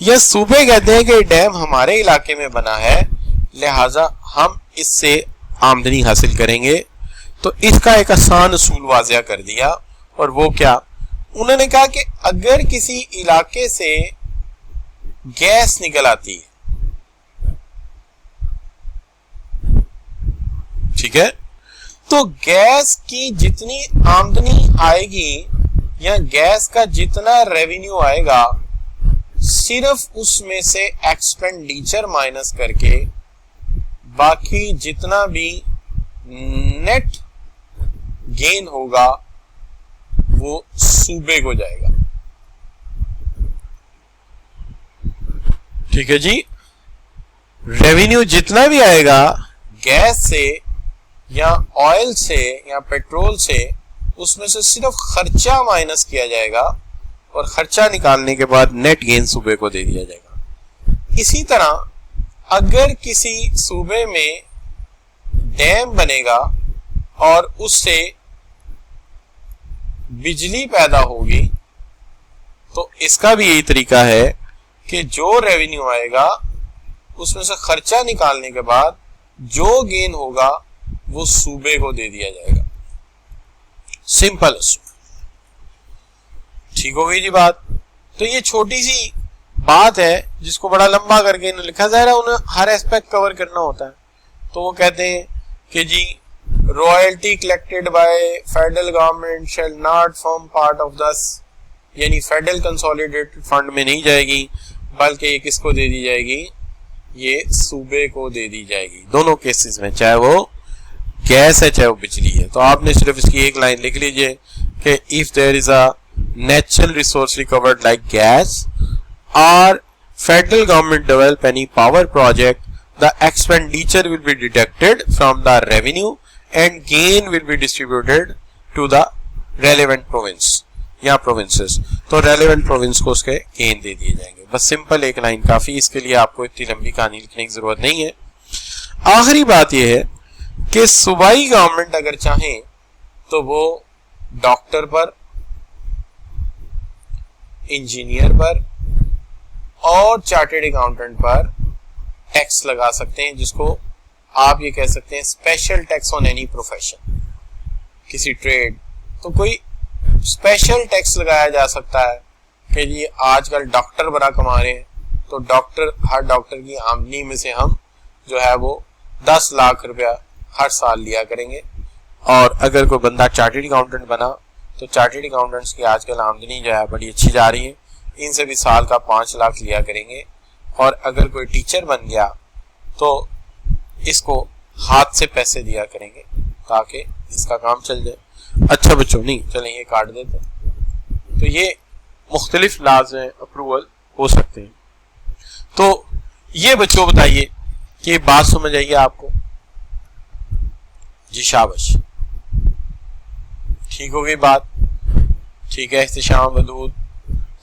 या सूबे कहते हैं कि डैम हमारे इलाके में बना है लिहाजा हम इससे आमदनी हासिल करेंगे। तो इसका एक आसान असूल वाज़िया कर दिया, और वो क्या? उन्होंने कहा कि अगर किसी इलाके से गैस निकल आती है, ठीक है, तो गैस की जितनी आमदनी आएगी या गैस का जितना रेवेन्यू आएगा, सिर्फ उसमें से एक्सपेंडिचर माइनस करके बाकी जितना भी नेट गेन होगा वो सूबे को जाएगा। ठीक है जी, रेवेन्यू जितना भी आएगा गैस से या ऑयल से या पेट्रोल से, उसमें से सिर्फ खर्चा माइनस किया जाएगा और खर्चा निकालने के बाद नेट गेन सूबे को दे दिया जाएगा। इसी तरह अगर किसी सूबे में डैम बनेगा और उससे बिजली पैदा होगी, तो इसका भी यही तरीका है कि जो रेवेन्यू आएगा उसमें से खर्चा निकालने के बाद जो गेन होगा वो सूबे को दे दिया जाएगा। सिंपल। ठीक हो गई जी बात? तो ये छोटी सी बात है जिसको बड़ा लंबा करके इन्होंने लिखा, ज़ाहिर है उन्हें हर एस्पेक्ट कवर करना होता है। तो वो कहते हैं कि जी royalty collected by federal government shall not form part of this, यानी फेडरल कंसोलिडेटेड फंड में नहीं जाएगी, बल्कि ये किसको दे दी जाएगी? ये सूबे को दे दी जाएगी, दोनों केसेस में, चाहे वो गैस है चाहे वो बिजली है। तो आपने सिर्फ इसकी एक लाइन लिख लीजिए कि if there is a natural resource recovered like gas और federal government develop any power project, the expenditure will be deducted from the revenue and gain will be distributed to the relevant province या प्रोविंसेस। तो रेलेवेंट प्रोविंस को उसके गेन दे दिए जाएंगे। बस सिंपल एक लाइन काफी, इसके लिए आपको इतनी लंबी कहानी लिखने की जरूरत नहीं है। आखिरी बात यह है कि सूबाई गवर्नमेंट अगर चाहे तो वो डॉक्टर पर, इंजीनियर पर और चार्टर्ड अकाउंटेंट पर टैक्स लगा सकते हैं, जिसको आप ये कह सकते हैं special tax on any profession. किसी ट्रेड तो कोई स्पेशल टैक्स लगाया जा सकता है कि ये आजकल डॉक्टर बड़ा कमा रहे हैं, तो डॉक्टर, हर डॉक्टर की आमदनी में से हम जो है वो 10 लाख रुपया हर साल लिया करेंगे। और अगर कोई बंदा चार्टर्ड अकाउंटेंट बना तो चार्टर्ड अकाउंटेंट्स की आजकल आमदनी जो है बड़ी अच्छी जा रही है, इनसे भी साल का 5 लाख लिया करेंगे। और अगर कोई टीचर बन गया तो इसको हाथ से पैसे दिया करेंगे ताकि इसका काम चल जाए। अच्छा बच्चों, नहीं चलें ये काट देते। तो ये मुख्तलिफ लाज हैं, अप्रूवल हो सकते हैं। तो ये बच्चों बताइए कि ये बात समझ आई आपको? जी शाबाश, ठीक हो गई बात? ठीक है इख्तिशाम वदूद।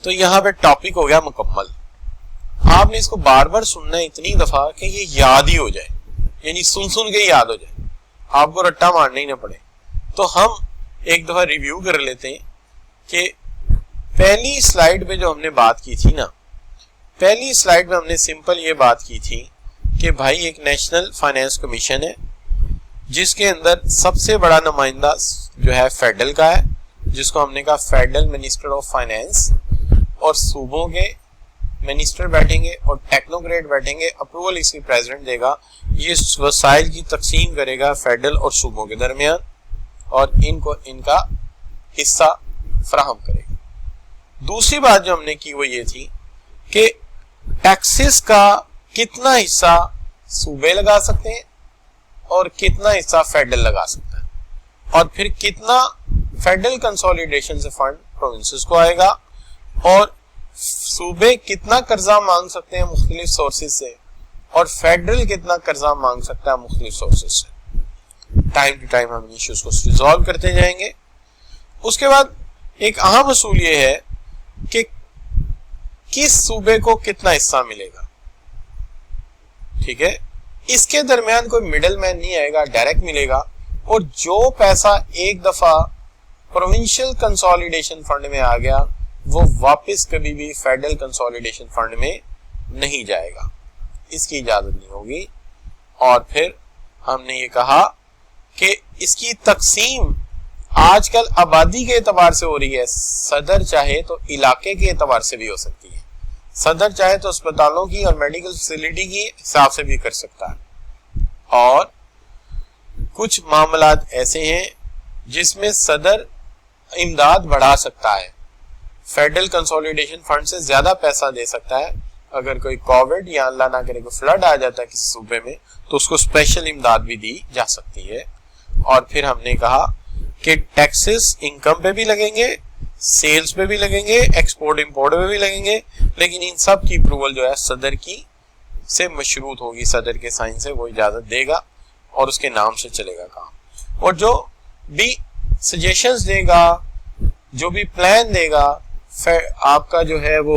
तो यहाँ पे टॉपिक हो गया मुकम्मल। आपने इसको बार बार सुनना है इतनी दफा कि ये याद ही हो जाए। यानी सुन सुन के याद हो जाए, आपको रट्टा मारना ही ना पड़े। तो हम एक दफा रिव्यू कर लेते हैं कि पहली स्लाइड में जो हमने बात की थी ना, पहली स्लाइड में हमने सिंपल ये बात की थी कि भाई एक नेशनल फाइनेंस कमीशन है जिसके अंदर सबसे बड़ा नुमाइंदा जो है फेडरल का है, जिसको हमने कहा फेडरल मिनिस्टर ऑफ फाइनेंस, और सूबों के मिनिस्टर बैठेंगे और टेक्नोक्रेट बैठेंगे, अप्रूवल इसकी प्रेसिडेंट देगा, ये वसाइल की तकसीम करेगा फेडरल और सूबों के दरमियान और इनको इनका हिस्सा फराहम करेगा। दूसरी बात जो हमने की वो ये थी कि टैक्सेस का कितना हिस्सा सूबे लगा सकते हैं और कितना हिस्सा फेडरल लगा सकता है, और फिर कितना फेडरल कंसोलिडेशन से फंड प्रोविंसेस को आएगा, और सूबे कितना कर्जा मांग सकते हैं मुख्तलिफ सोर्सेज से, और फेडरल कितना कर्जा मांग सकता है मुख्तलिफ सोर्सेज से। टाइम टू टाइम हम इश्यूज को रिजॉल्व करते जाएंगे। उसके बाद एक अहम असूल ये है कि किस सूबे को कितना हिस्सा मिलेगा, ठीक है, इसके दरमियान कोई मिडल मैन नहीं आएगा, डायरेक्ट मिलेगा, और जो पैसा एक दफा प्रोविंशियल कंसोलिडेशन फंड में आ गया वो वापस कभी भी फेडरल कंसोलिडेशन फंड में नहीं जाएगा, इसकी इजाजत नहीं होगी। और फिर हमने ये कहा कि इसकी तकसीम आजकल आबादी के एतबार से हो रही है, सदर चाहे तो इलाके के एतबार से भी हो सकती है, सदर चाहे तो अस्पतालों की और मेडिकल फैसिलिटी की हिसाब से भी कर सकता है, और कुछ मामलात ऐसे हैं जिसमें सदर इमदाद बढ़ा सकता है, फेडरल कंसोलिडेशन फंड से ज्यादा पैसा दे सकता है। अगर कोई कोविड या अल्लाह ना करे कोई फ्लड आ जाता है किसी सूबे में तो उसको स्पेशल इमदाद भी दी जा सकती है। और फिर हमने कहा कि टैक्सेस इनकम पे भी लगेंगे, सेल्स पे भी लगेंगे, एक्सपोर्ट इंपोर्ट पे भी लगेंगे, लेकिन इन सब की अप्रूवल जो है सदर की से मशरूत होगी, सदर के साइन से वो इजाजत देगा और उसके नाम से चलेगा काम। और जो भी सजेशंस देगा, जो भी प्लान देगा, आपका जो है वो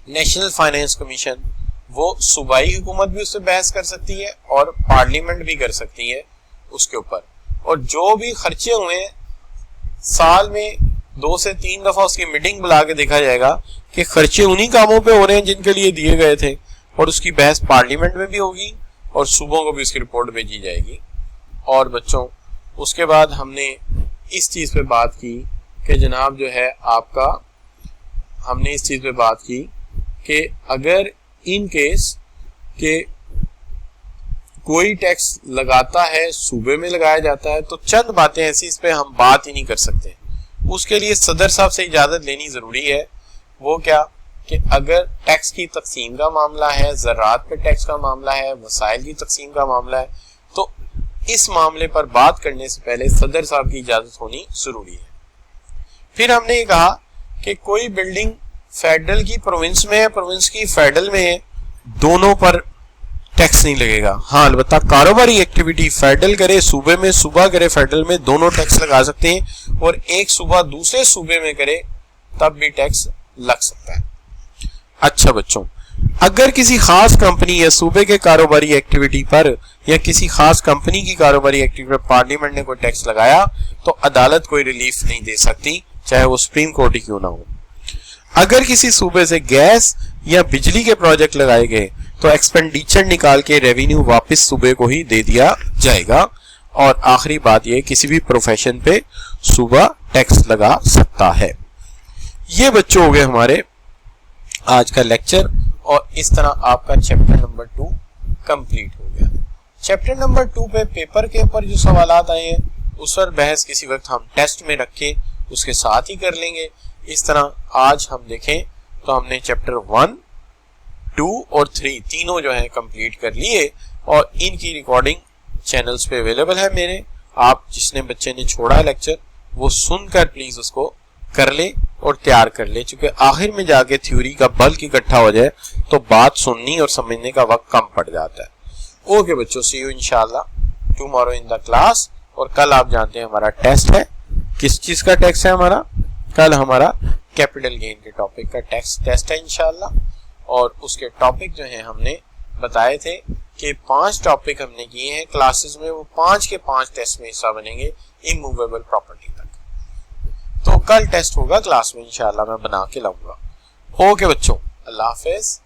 नेशनल फाइनेंस कमीशन, वो सूबाई हुकूमत भी उससे बहस कर सकती है और पार्लियामेंट भी कर सकती है उसके ऊपर। और जो भी खर्चे हुए साल में 2 से 3 दफा उसकी मीटिंग बुला के देखा जाएगा कि खर्चे उन्हीं कामों पे हो रहे हैं जिनके लिए दिए गए थे, और उसकी बहस पार्लियामेंट में भी होगी और सूबों को भी उसकी रिपोर्ट भेजी जाएगी। और बच्चों उसके बाद हमने इस चीज पे बात की कि जनाब जो है आपका, हमने इस चीज पे बात की कि अगर इन केस के कोई टैक्स लगाता है, सूबे में लगाया जाता है, तो चंद बातें ऐसी इस पे हम बात ही नहीं कर सकते, उसके लिए सदर साहब से इजाजत लेनी जरूरी है। वो क्या कि अगर टैक्स की तकसीम का मामला है, ज़रात पे टैक्स का मामला है, वसाइल की तकसीम का मामला है, तो इस मामले पर बात करने से पहले सदर साहब की इजाजत होनी जरूरी है। फिर हमने ये कहा कि कोई बिल्डिंग फेडरल की प्रोविंस में है, प्रोविंस की फेडरल में है, दोनों पर टैक्स नहीं लगेगा। हाँ अलबत्ता कारोबारी एक्टिविटी फेडरल करे सूबे में, सूबा करे फेडरल में, दोनों टैक्स लगा सकते हैं, और एक सूबा दूसरे सूबे में करे तब भी टैक्स लग सकता है। अच्छा बच्चों, अगर किसी खास कंपनी या सूबे के कारोबारी एक्टिविटी पर या किसी खास कंपनी की कारोबारी एक्टिविटी पर पार्लियामेंट ने कोई टैक्स लगाया तो अदालत कोई रिलीफ नहीं दे सकती, चाहे वो सुप्रीम कोर्ट ही क्यों ना हो। अगर किसी सूबे से गैस या बिजली के प्रोजेक्ट लगाए गए तो एक्सपेंडिचर निकाल के रेवेन्यू वापस सूबे को ही दे दिया जाएगा। और आखिरी बात यह, किसी भी प्रोफेशन पे सूबा टैक्स लगा सकता है। ये बच्चों हो गए हमारे आज का लेक्चर, और इस तरह आपका चैप्टर नंबर 2 कंप्लीट हो गया। चैप्टर नंबर 2 पे पेपर के ऊपर जो सवालात आए हैं उस पर बहस किसी वक्त हम टेस्ट में रख के उसके साथ ही कर लेंगे। इस तरह आज हम देखें तो हमने चैप्टर 1, 2 और 3 तीनों जो है कंप्लीट कर लिए, और इनकी रिकॉर्डिंग चैनल्स पे अवेलेबल है मेरे। आप जिसने बच्चे ने छोड़ा है लेक्चर वो सुनकर प्लीज उसको कर ले और तैयार कर ले, क्योंकि आखिर में जाके थ्योरी का बल्क इकट्ठा हो जाए तो बात सुननी और समझने का वक्त कम पड़ जाता है। ओके बच्चों, सी यू इंशाल्लाह टुमारो इन द क्लास। और कल आप जानते हैं हमारा टेस्ट है, किस चीज का टेस्ट है हमारा, कल हमारा कैपिटल गेन के टॉपिक का टेस्ट है इंशाल्लाह। और उसके टॉपिक जो है हमने बताए थे कि 5 टॉपिक हमने किए हैं क्लासेस में, वो 5 के 5 टेस्ट में हिस्सा बनेंगे इमूवेबल प्रॉपर्टी तक। तो कल टेस्ट होगा क्लास में इंशाल्लाह, मैं बना के लाऊंगा। ओके बच्चों, अल्लाह हाफिज।